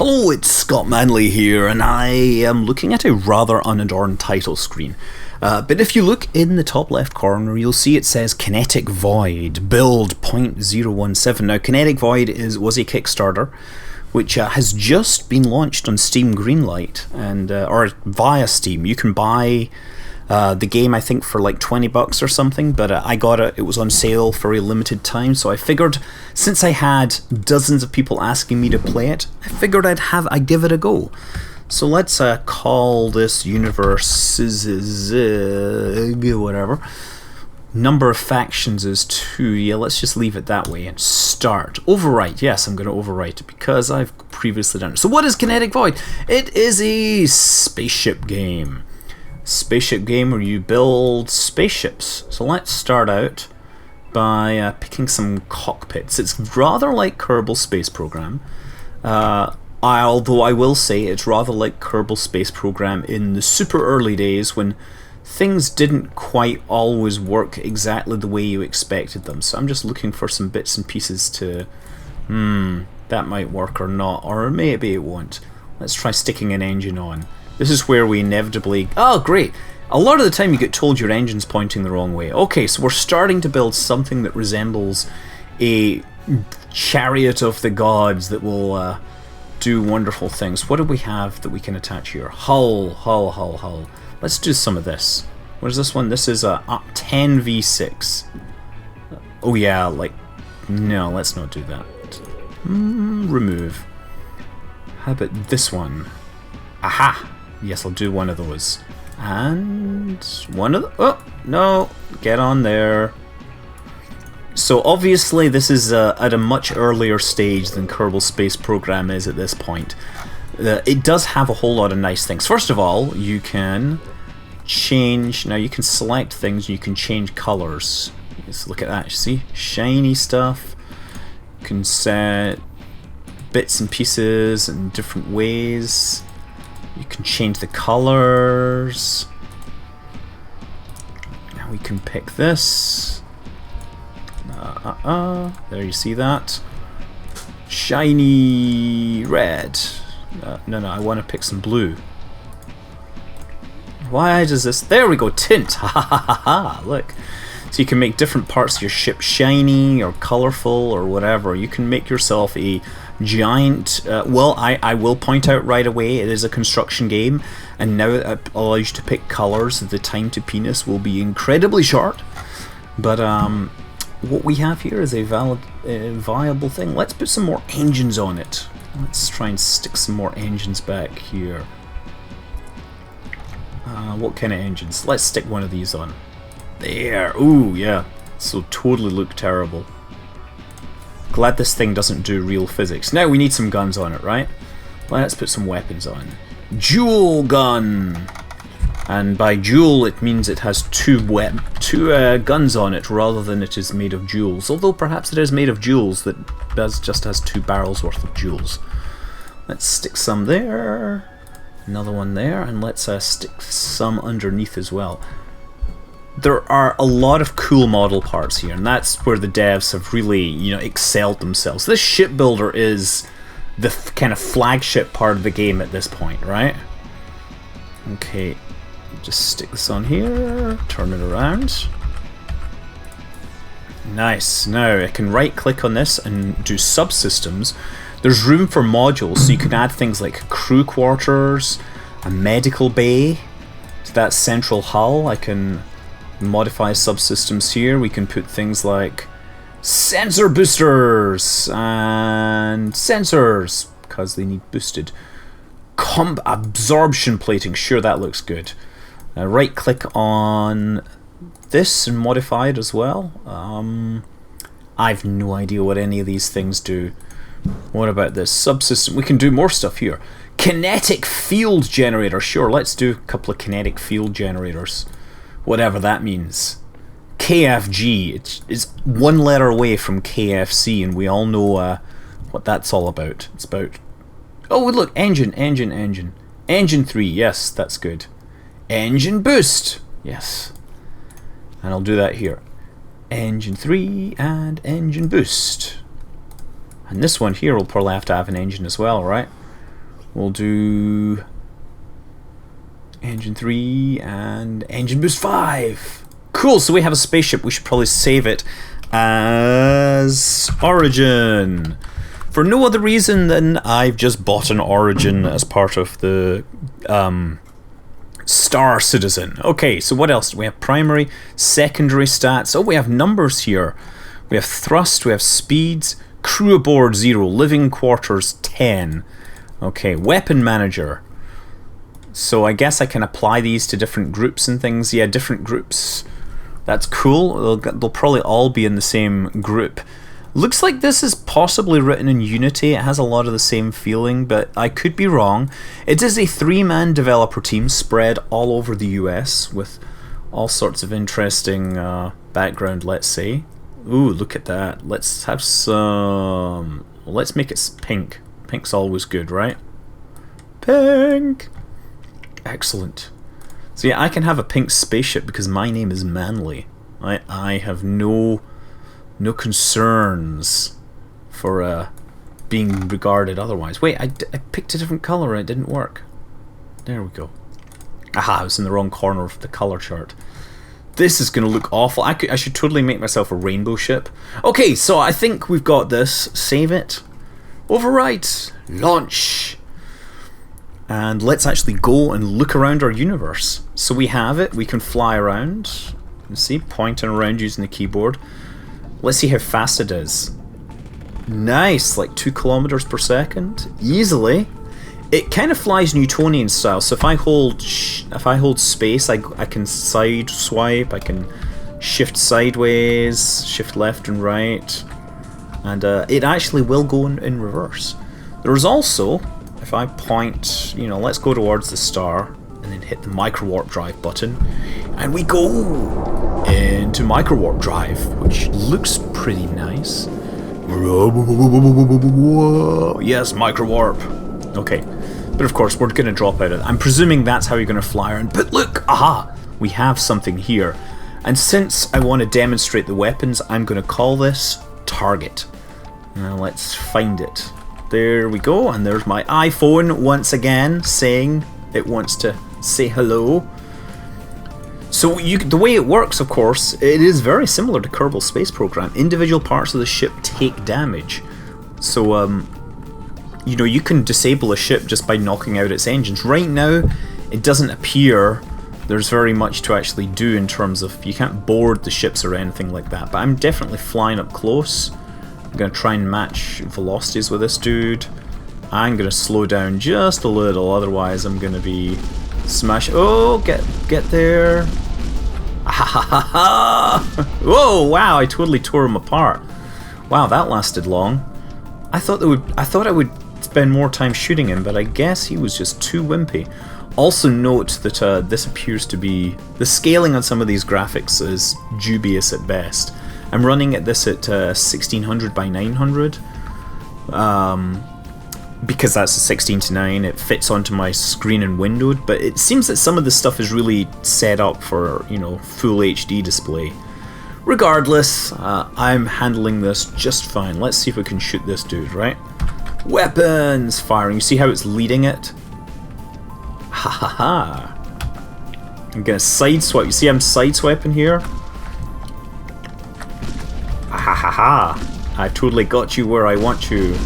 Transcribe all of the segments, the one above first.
Hello, it's Scott Manley here, and I am looking at a rather unadorned title screen. But if you look in the top left corner, you'll see it says Kinetic Void, build 0.017. Now, Kinetic Void was a Kickstarter, which has just been launched on Steam Greenlight, and or via Steam. You can buy the game, I think, for like $20 or something, but I got it. It was on sale for a limited time, so I figured, since I had dozens of people asking me to play it, I figured I'd give it a go. So let's call this universe whatever. Number of factions is 2. Yeah, let's just leave it that way and start. Overwrite. Yes, I'm going to overwrite it because I've previously done it. So what is Kinetic Void? It is a spaceship game. Spaceship game where you build spaceships. So let's start out by picking some cockpits. It's rather like Kerbal Space Program. Although I will say it's rather like Kerbal Space Program in the super early days when things didn't quite always work exactly the way you expected them. So I'm just looking for some bits and pieces to, that might work or not, or maybe it won't. Let's try sticking an engine on. This is where we inevitably... Oh, great! A lot of the time you get told your engine's pointing the wrong way. Okay, so we're starting to build something that resembles a chariot of the gods that will do wonderful things. What do we have that we can attach here? Hull. Let's do some of this. What is this one? This is a 10v6. Oh yeah, like... No, let's not do that. Remove. How about this one? Aha! Yes, I'll do one of those. And one of the... Oh, no! Get on there. So obviously this is at a much earlier stage than Kerbal Space Program is at this point. It does have a whole lot of nice things. First of all, you can change... Now you can select things, you can change colors. Let's look at that. See? Shiny stuff. You can set bits and pieces in different ways. You can change the colors. Now we can pick this. There, you see that? Shiny red. No, I want to pick some blue. Why does this... There we go, tint! Ha ha ha ha! Look. So you can make different parts of your ship shiny or colorful or whatever. You can make yourself a giant... well, I will point out right away, it is a construction game, and now it allows you to pick colors. The time to penis will be incredibly short. But what we have here is a viable thing. Let's put some more engines on it. Let's try and stick some more engines back here. What kind of engines? Let's stick one of these on. There. Ooh, yeah. So totally look terrible. Glad this thing doesn't do real physics. Now we need some guns on it, right? Let's put some weapons on. Dual gun! And by dual it means it has two guns on it rather than it is made of jewels. Although perhaps it is made of jewels that just has 2 barrels worth of jewels. Let's stick some there. Another one there. And let's stick some underneath as well. There are a lot of cool model parts here, and that's where the devs have really, excelled themselves. This shipbuilder is the kind of flagship part of the game at this point, right? Okay, just stick this on here, turn it around. Nice. Now I can right click on this and do subsystems. There's room for modules, so you can add things like crew quarters, a medical bay to that central hull. I can modify subsystems here. We can put things like sensor boosters and sensors because they need boosted. Absorption plating, sure, that looks good. Right click on this and modify it as well. I've no idea what any of these things do. What about this subsystem? We can do more stuff here. Kinetic field generator, sure, let's do a couple of kinetic field generators. Whatever that means. KFG, it's one letter away from KFC, and we all know what that's all about. It's about... Oh, look, engine. Engine 3, yes, that's good. Engine boost, yes. And I'll do that here. Engine 3 and engine boost. And this one here will probably have to have an engine as well, right? We'll do engine 3 and engine boost 5. Cool, so we have a spaceship. We should probably save it as Origin. For no other reason than I've just bought an Origin as part of the Star Citizen. Okay, so what else? We have primary, secondary stats. Oh, we have numbers here. We have thrust, we have speeds, crew aboard 0, living quarters 10. Okay, weapon manager. So I guess I can apply these to different groups and things. Yeah, different groups. That's cool. They'll probably all be in the same group. Looks like this is possibly written in Unity. It has a lot of the same feeling, but I could be wrong. It is a 3-man developer team spread all over the US with all sorts of interesting background, let's say. Ooh, look at that. Let's have some... Let's make it pink. Pink's always good, right? Pink! Excellent. So yeah, I can have a pink spaceship because my name is Manly. I have no concerns for being regarded otherwise. Wait, I picked a different colour and it didn't work. There we go. Aha, I was in the wrong corner of the colour chart. This is going to look awful. I should totally make myself a rainbow ship. Okay, so I think we've got this. Save it. Overwrite. Launch. And let's actually go and look around our universe. So we have it. We can fly around. You see, pointing around using the keyboard. Let's see how fast it is. Nice, like 2 kilometers per second, easily. It kind of flies Newtonian style. So if I hold space, I can side swipe. I can shift sideways, shift left and right, and it actually will go in reverse. There is also, if I point, let's go towards the star and then hit the micro warp drive button, and we go into micro warp drive, which looks pretty nice. Yes, micro warp. Okay, but of course we're going to drop out of it. I'm presuming that's how you're going to fly around. But look, aha, we have something here. And since I want to demonstrate the weapons, I'm going to call this target. Now let's find it. There we go, and there's my iPhone once again saying it wants to say hello. So the way it works, of course, it is very similar to Kerbal Space Program. Individual parts of the ship take damage. So, you can disable a ship just by knocking out its engines. Right now, it doesn't appear there's very much to actually do in terms of, you can't board the ships or anything like that. But I'm definitely flying up close. I'm going to try and match velocities with this dude. I'm going to slow down just a little, otherwise I'm going to be smash. Oh, get there. Whoa, wow, I totally tore him apart. Wow, that lasted long. I thought I would spend more time shooting him, but I guess he was just too wimpy. Also note that this appears to be... The scaling on some of these graphics is dubious at best. I'm running this at 1600 by 900. Because that's a 16:9, it fits onto my screen and windowed, but it seems that some of the stuff is really set up for, full HD display. Regardless, I'm handling this just fine. Let's see if we can shoot this dude, right? Weapons firing. You see how it's leading it? Ha ha ha. I'm gonna sideswipe. You see I'm sideswiping here? Ha ha ha. I totally got you where I want you.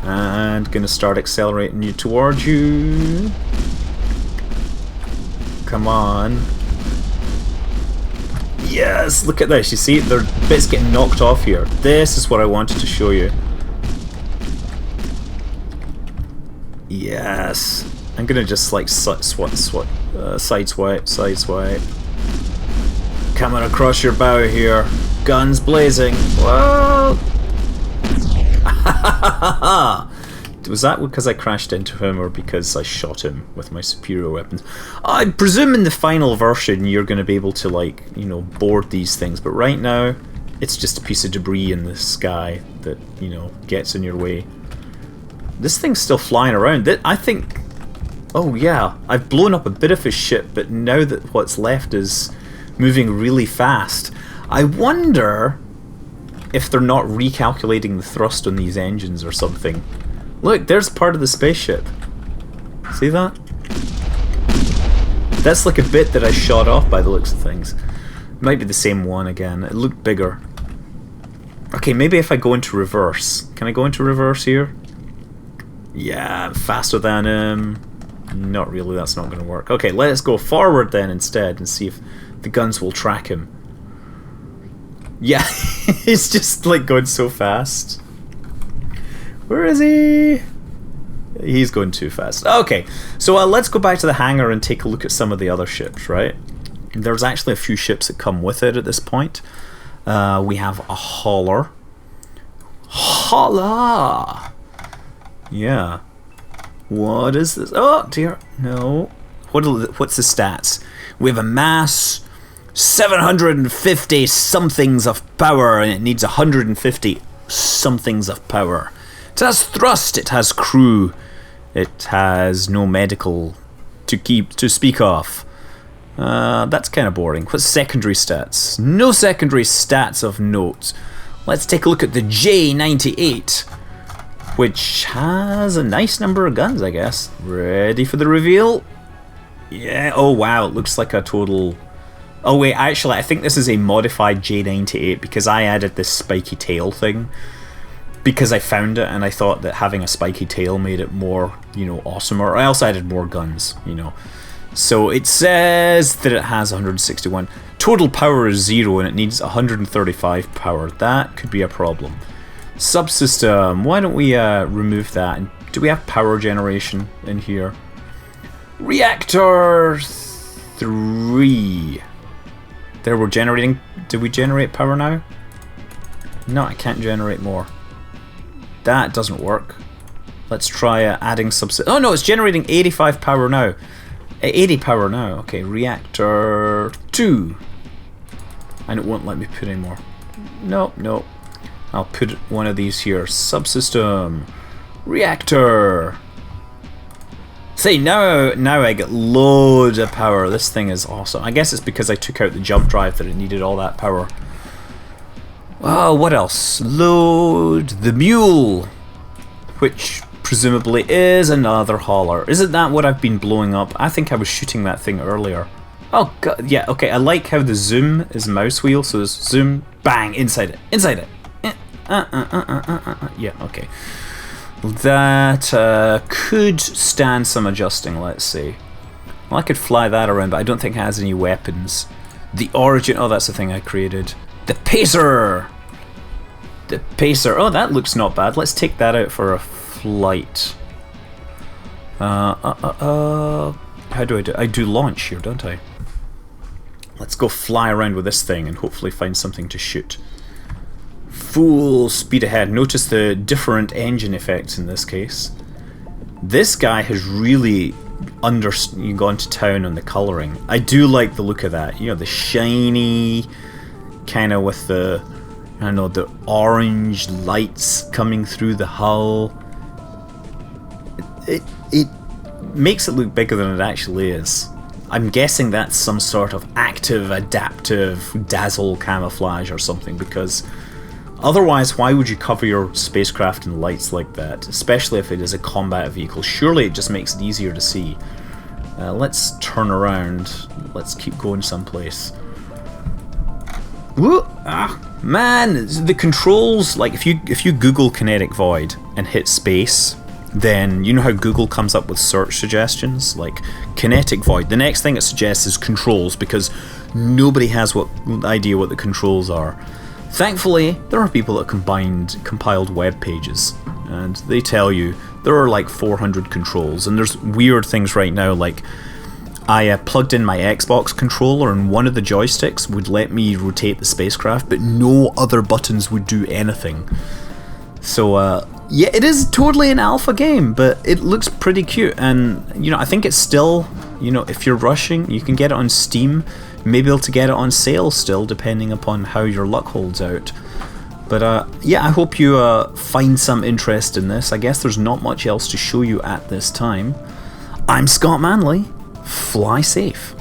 And gonna start accelerating you towards you. Come on. Yes, look at this. You see, their bits getting knocked off here. This is what I wanted to show you. Yes. I'm gonna just like sideswipe. Coming across your bow here. Guns blazing. Whoa! Was that because I crashed into him or because I shot him with my superior weapons? I presume in the final version you're going to be able to board these things, but right now it's just a piece of debris in the sky that, gets in your way. This thing's still flying around. I think... Oh yeah, I've blown up a bit of his ship, but now that what's left is moving really fast. I wonder if they're not recalculating the thrust on these engines or something. Look, there's part of the spaceship. See that? That's like a bit that I shot off by the looks of things. Might be the same one again. It looked bigger. Okay, maybe if I go into reverse. Can I go into reverse here? Yeah, faster than him. Not really, that's not going to work. Okay, let's go forward then instead and see if the guns will track him. Yeah, he's just like going so fast. Where is he? He's going too fast. Okay, so let's go back to the hangar and take a look at some of the other ships, right? There's actually a few ships that come with it at this point. We have a hauler. Hauler! Yeah. What is this? Oh dear, no. What's the stats? We have a mass, 750 somethings of power, and it needs 150 somethings of power. It has thrust, it has crew, it has no medical to speak of. That's kind of boring. What's secondary stats? No secondary stats of note. Let's take a look at the J98, which has a nice number of guns, I guess. Ready for the reveal? Yeah, oh wow, it looks like a total... Oh wait, actually I think this is a modified J98 because I added this spiky tail thing. Because I found it and I thought that having a spiky tail made it more, you know, awesomer. I also added more guns, you know. So it says that it has 161. Total power is 0 and it needs 135 power. That could be a problem. Subsystem, why don't we remove that? And do we have power generation in here? Reactor 3. There, we're generating. Did we generate power now? No, I can't generate more. That doesn't work. Let's try adding subsystem. Oh no, it's generating 85 power now. 80 power now. Okay, reactor 2. And it won't let me put any more. No, no. I'll put one of these here. Subsystem. Reactor. See, now I get loads of power. This thing is awesome. I guess it's because I took out the jump drive that it needed all that power. Oh, what else? Load the mule, which presumably is another hauler. Isn't that what I've been blowing up? I think I was shooting that thing earlier. Oh god, yeah, okay, I like how the zoom is mouse wheel, so it's zoom, bang, inside it, inside it. Yeah, okay. That could stand some adjusting, let's see. Well, I could fly that around, but I don't think it has any weapons. The origin, oh, that's the thing I created. The Pacer! The Pacer, oh, that looks not bad. Let's take that out for a flight. How do I do? I do launch here, don't I? Let's go fly around with this thing and hopefully find something to shoot. Full speed ahead. Notice the different engine effects in this case. This guy has really gone to town on the colouring. I do like the look of that. You know, the shiny, kind of with the, I don't know, the orange lights coming through the hull. It makes it look bigger than it actually is. I'm guessing that's some sort of active, adaptive, dazzle camouflage or something, because otherwise why would you cover your spacecraft in lights like that, especially if it is a combat vehicle? Surely it just makes it easier to see. Let's turn around. Let's keep going someplace. Whoa! Ah, man, the controls, like if you Google Kinetic Void and hit space, then you know how Google comes up with search suggestions, like Kinetic Void. The next thing it suggests is controls, because nobody has idea what the controls are. Thankfully, there are people that compiled web pages, and they tell you there are like 400 controls, and there's weird things right now, like I plugged in my Xbox controller and one of the joysticks would let me rotate the spacecraft, but no other buttons would do anything. So yeah, it is totally an alpha game, but it looks pretty cute, and you know, I think it's still, you know, if you're rushing, you can get it on Steam. You may be able to get it on sale still, depending upon how your luck holds out. But yeah, I hope you find some interest in this. I guess there's not much else to show you at this time. I'm Scott Manley. Fly safe.